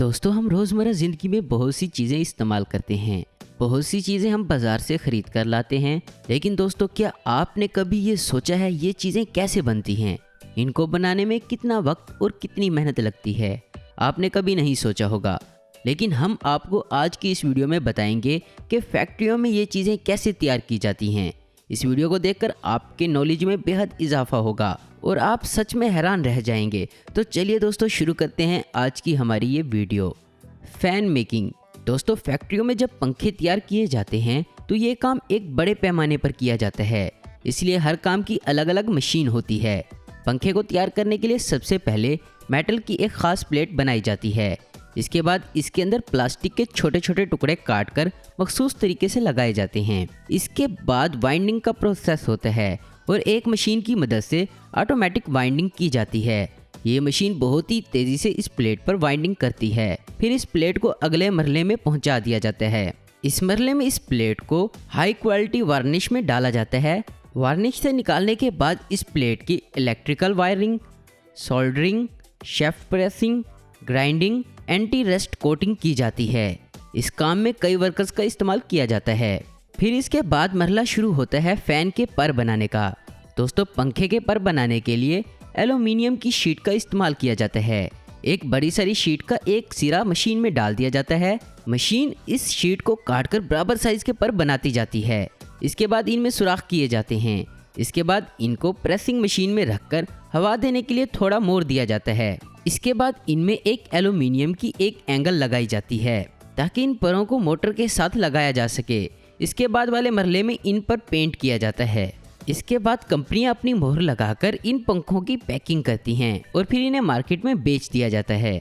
दोस्तों, हम रोज़मर्रा ज़िंदगी में बहुत सी चीज़ें इस्तेमाल करते हैं। बहुत सी चीज़ें हम बाज़ार से ख़रीद कर लाते हैं। लेकिन दोस्तों, क्या आपने कभी ये सोचा है ये चीज़ें कैसे बनती हैं? इनको बनाने में कितना वक्त और कितनी मेहनत लगती है? आपने कभी नहीं सोचा होगा। लेकिन हम आपको आज की इस वीडियो में बताएंगे कि फैक्ट्रियों में ये चीज़ें कैसे तैयार की जाती हैं। इस वीडियो को देखकर आपके नॉलेज में बेहद इजाफा होगा और आप सच में हैरान रह जाएंगे। तो चलिए दोस्तों, शुरू करते हैं आज की हमारी ये वीडियो। Fan making. दोस्तों, फैक्ट्रियों में जब पंखे तैयार किए जाते हैं तो ये काम एक बड़े पैमाने पर किया जाता है, इसलिए हर काम की अलग अलग मशीन होती है। पंखे को तैयार करने के लिए सबसे पहले मेटल की एक ख़ास प्लेट बनाई जाती है। इसके बाद इसके अंदर प्लास्टिक के छोटे छोटे टुकड़े काटकर मखसूस तरीके से लगाए जाते हैं। इसके बाद वाइंडिंग का प्रोसेस होता है और एक मशीन की मदद से ऑटोमेटिक वाइंडिंग की जाती है। ये मशीन बहुत ही तेज़ी से इस प्लेट पर वाइंडिंग करती है। फिर इस प्लेट को अगले मरहले में पहुंचा दिया जाता है। इस मरहले में इस प्लेट को हाई क्वालिटी वार्निश में डाला जाता है। वार्निश से निकालने के बाद इस प्लेट की electrical wiring, soldering, chef pressing, grinding, anti rust coating की जाती है। इस काम में कई वर्कर्स का इस्तेमाल किया जाता है। फिर इसके बाद मरहला शुरू होता है फ़ैन के पर बनाने का। दोस्तों, पंखे के पर बनाने के लिए एल्यूमिनियम की शीट का इस्तेमाल किया जाता है। एक बड़ी सारी शीट का एक सिरा मशीन में डाल दिया जाता है। मशीन इस शीट को काटकर बराबर साइज के पर बनाती जाती है। इसके बाद इनमें सुराख किए जाते हैं। इसके बाद इनको प्रेसिंग मशीन में रखकर हवा देने के लिए थोड़ा मोड़ दिया जाता है। इसके बाद इनमें एक एल्यूमिनियम की एक एंगल लगाई जाती है ताकि इन परों को मोटर के साथ लगाया जा सके। इसके बाद वाले मरहले में इन पर पेंट किया जाता है। इसके बाद कंपनियां अपनी मोहर लगाकर इन पंखों की पैकिंग करती हैं और फिर इन्हें मार्केट में बेच दिया जाता है।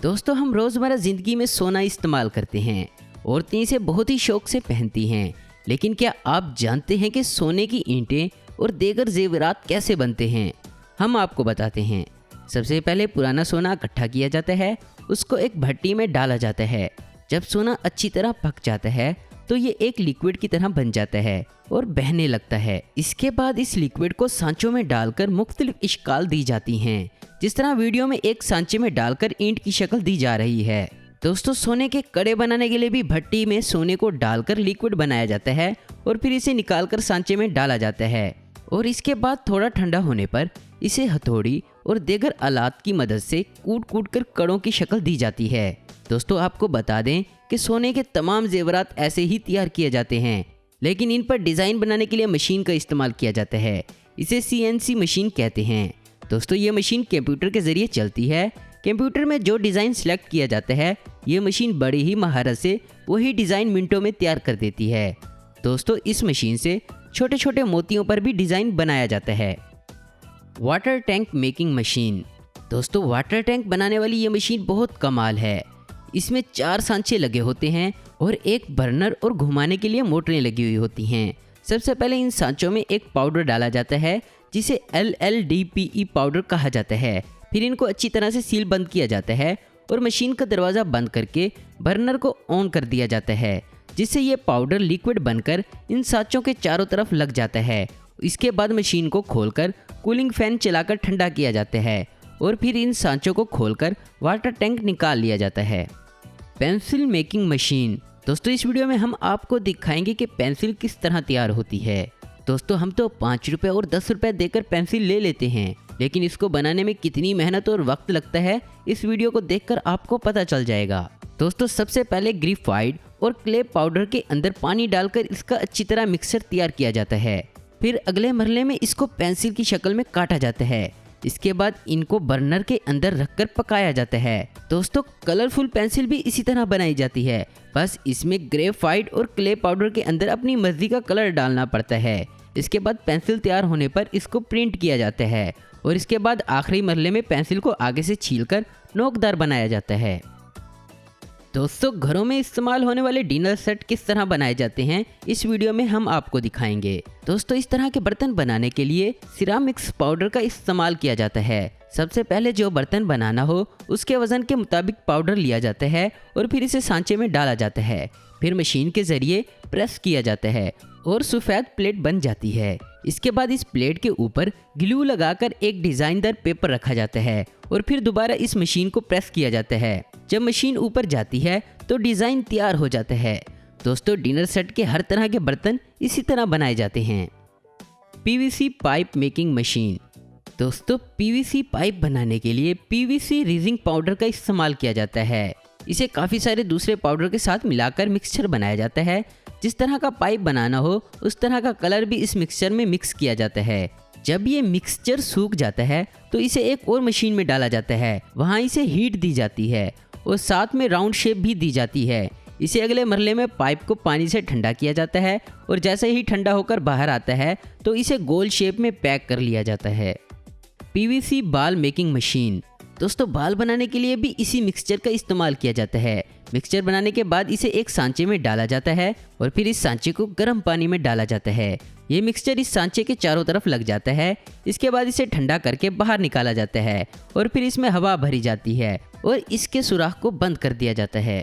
दोस्तों, हम रोज़मर्रा ज़िंदगी में सोना इस्तेमाल करते हैं। औरतें इसे बहुत ही शौक से पहनती हैं। लेकिन क्या आप जानते हैं कि सोने की ईंटें और दीगर जेवरात कैसे बनते हैं? हम आपको बताते हैं। सबसे पहले पुराना सोना इकट्ठा किया जाता है, उसको एक भट्टी में डाला जाता है। जब सोना अच्छी तरह पक जाता है तो ये एक लिक्विड की तरह बन जाता है और बहने लगता है। इसके बाद इस लिक्विड को सांचों में डालकर मुख्तलिफ इश्काल दी जाती हैं, जिस तरह वीडियो में एक सांचे में डालकर ईंट की शक्ल दी जा रही है। दोस्तों, सोने के कड़े बनाने के लिए भी भट्टी में सोने को डालकर लिक्विड बनाया जाता है और फिर इसे निकालकर सांचे में डाला जाता है और इसके बाद थोड़ा ठंडा होने पर इसे हथौड़ी और दीगर आलात की मदद से कूट कूट कर कड़ों की शक्ल दी जाती है। दोस्तों, आपको बता दें कि सोने के तमाम जेवरात ऐसे ही तैयार किए जाते हैं, लेकिन इन पर डिज़ाइन बनाने के लिए मशीन का इस्तेमाल किया जाता है। इसे CNC मशीन कहते हैं। दोस्तों, ये मशीन कंप्यूटर के ज़रिए चलती है। कंप्यूटर में जो डिज़ाइन सेलेक्ट किया जाता है, ये मशीन बड़ी ही महारत से वही डिज़ाइन मिनटों में तैयार कर देती है। दोस्तों, इस मशीन से छोटे छोटे मोतियों पर भी डिज़ाइन बनाया जाता है। Water tank making machine. दोस्तों, वाटर टैंक बनाने वाली ये मशीन बहुत कमाल है। इसमें 4 सांचे लगे होते हैं और एक बर्नर और घुमाने के लिए मोटरें लगी हुई होती हैं। सबसे पहले इन सांचों में एक पाउडर डाला जाता है जिसे LLDPE पाउडर कहा जाता है। फिर इनको अच्छी तरह से सील बंद किया जाता है और मशीन का दरवाज़ा बंद करके बर्नर को ऑन कर दिया जाता है, जिससे ये पाउडर लिक्विड बनकर इन सांचों के चारों तरफ लग जाता है। इसके बाद मशीन को खोलकर कूलिंग फैन चलाकर ठंडा किया जाता है और फिर इन सांचों को खोलकर वाटर टैंक निकाल लिया जाता है। Pencil making machine. दोस्तों, इस वीडियो में हम आपको दिखाएंगे कि पेंसिल किस तरह तैयार होती है। दोस्तों, हम तो 5 रुपये और 10 रुपये देकर पेंसिल ले लेते हैं, लेकिन इसको बनाने में कितनी मेहनत और वक्त लगता है इस वीडियो को देखकर आपको पता चल जाएगा। दोस्तों, सबसे पहले ग्रेफाइट और क्ले पाउडर के अंदर पानी डालकर इसका अच्छी तरह मिक्सर तैयार किया जाता है। फिर अगले मरहले में इसको पेंसिल की शक्ल में काटा जाता है। इसके बाद इनको बर्नर के अंदर रखकर पकाया जाता है। दोस्तों, कलरफुल पेंसिल भी इसी तरह बनाई जाती है, बस इसमें ग्रेफाइट और क्ले पाउडर के अंदर अपनी मर्जी का कलर डालना पड़ता है। इसके बाद पेंसिल तैयार होने पर इसको प्रिंट किया जाता है और इसके बाद आखिरी मरहले में पेंसिल को आगे से छीलकर नोकदार बनाया जाता है। दोस्तों, घरों में इस्तेमाल होने वाले डिनर सेट किस तरह बनाए जाते हैं इस वीडियो में हम आपको दिखाएंगे। दोस्तों, इस तरह के बर्तन बनाने के लिए सिरामिक्स पाउडर का इस्तेमाल किया जाता है। सबसे पहले जो बर्तन बनाना हो उसके वजन के मुताबिक पाउडर लिया जाता है और फिर इसे सांचे में डाला जाता है। फिर मशीन के जरिए प्रेस किया जाता है और सफ़ेद प्लेट बन जाती है। इसके बाद इस प्लेट के ऊपर ग्लू लगाकर एक डिज़ाइनदार पेपर रखा जाता है और फिर दोबारा इस मशीन को प्रेस किया जाता है। जब मशीन ऊपर जाती है तो डिज़ाइन तैयार हो जाता है। दोस्तों डिनर सेट के हर तरह के बर्तन इसी तरह बनाए जाते हैं। PVC pipe making machine. दोस्तों पीवीसी पाइप बनाने के लिए पीवीसी रीजिंग पाउडर का इस्तेमाल किया जाता है। इसे काफ़ी सारे दूसरे पाउडर के साथ मिलाकर मिक्सचर बनाया जाता है। जिस तरह का पाइप बनाना हो उस तरह का कलर भी इस मिक्सचर में मिक्स किया जाता है। जब ये मिक्सचर सूख जाता है तो इसे एक और मशीन में डाला जाता है, वहाँ इसे हीट दी जाती है और साथ में राउंड शेप भी दी जाती है। इसे अगले मरले में पाइप को पानी से ठंडा किया जाता है और जैसे ही ठंडा होकर बाहर आता है तो इसे गोल शेप में पैक कर लिया जाता है। पीवीसी बाल मेकिंग मशीन। दोस्तों बाल बनाने के लिए भी इसी मिक्सचर का इस्तेमाल किया जाता है। मिक्सचर बनाने के बाद इसे एक सांचे में डाला जाता है और फिर इस सांचे को गर्म पानी में डाला जाता है। ये मिक्सचर इस सांचे के चारों तरफ लग जाता है। इसके बाद इसे ठंडा करके बाहर निकाला जाता है और फिर इसमें हवा भरी जाती है और इसके सुराख को बंद कर दिया जाता है।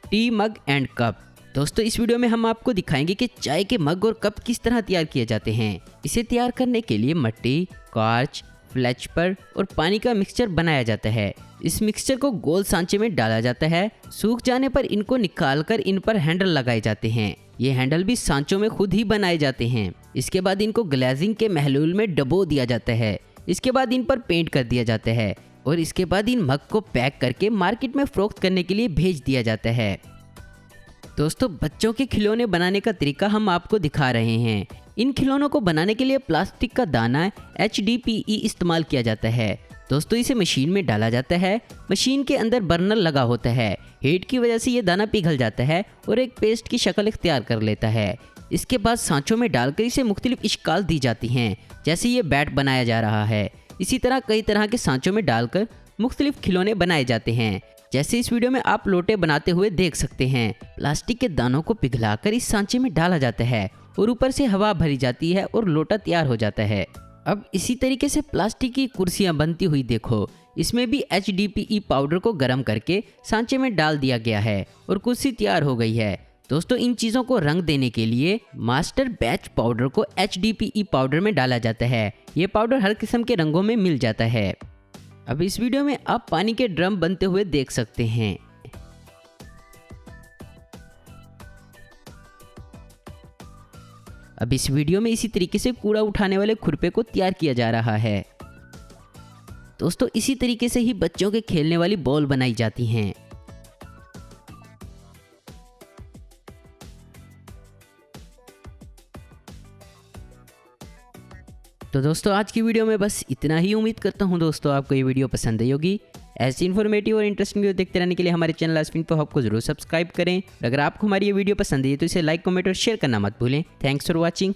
T mug and cup. दोस्तों इस वीडियो में हम आपको दिखाएंगे कि चाय के मग और कप किस तरह तैयार किए जाते हैं। इसे तैयार करने के लिए मिट्टी, कॉर्च, फ्लेचपर और पानी का मिक्सचर बनाया जाता है। इस मिक्सचर को गोल सांचे में डाला जाता है। सूख जाने पर इनको निकालकर इन पर हैंडल लगाए जाते हैं। ये हैंडल भी सांचों में खुद ही बनाए जाते हैं। इसके बाद इनको ग्लेजिंग के महलूल में डबो दिया जाता है। इसके बाद इन पर पेंट कर दिया जाता है और इसके बाद इन मग को पैक करके मार्केट में फरोख्त करने के लिए भेज दिया जाता है। दोस्तों बच्चों के खिलौने बनाने का तरीका हम आपको दिखा रहे हैं। इन खिलौनों को बनाने के लिए प्लास्टिक का दाना HDPE इस्तेमाल किया जाता है। दोस्तों इसे मशीन में डाला जाता है। मशीन के अंदर बर्नर लगा होता है। हीट की वजह से ये दाना पिघल जाता है और एक पेस्ट की शक्ल इख्तियार कर लेता है। इसके बाद सांचों में डालकर इसे मुख्तलिफ इश्काल दी जाती हैं, जैसे ये बैट बनाया जा रहा है। इसी तरह कई तरह के सांचों में डालकर मुख्तलिफ खिलौने बनाए जाते हैं, जैसे इस वीडियो में आप लोटे बनाते हुए देख सकते हैं। प्लास्टिक के दानों को पिघलाकर इस सांचे में डाला जाता है और ऊपर से हवा भरी जाती है और लोटा तैयार हो जाता है। अब इसी तरीके से प्लास्टिक की कुर्सियां बनती हुई देखो। इसमें भी HDPE पाउडर को गर्म करके सांचे में डाल दिया गया है और कुर्सी तैयार हो गई है। दोस्तों इन चीज़ों को रंग देने के लिए मास्टर बैच पाउडर को HDPE पाउडर में डाला जाता है। ये पाउडर हर किस्म के रंगों में मिल जाता है। अब इस वीडियो में आप पानी के ड्रम बनते हुए देख सकते हैं। अब इस वीडियो में इसी तरीके से कूड़ा उठाने वाले खुरपे को तैयार किया जा रहा है। दोस्तों इसी तरीके से ही बच्चों के खेलने वाली बॉल बनाई जाती हैं। तो दोस्तों आज की वीडियो में बस इतना ही। उम्मीद करता हूँ दोस्तों आपको ये वीडियो पसंद आई होगी। ऐसी इन्फॉर्मेटिव और इंटरेस्टिंग वीडियो देखते रहने के लिए हमारे चैनल आस्पिन पर आपको जरूर सब्सक्राइब करें। अगर आपको हमारी ये वीडियो पसंद आई तो इसे लाइक, कमेंट और शेयर करना मत भूलें। Thanks for watching.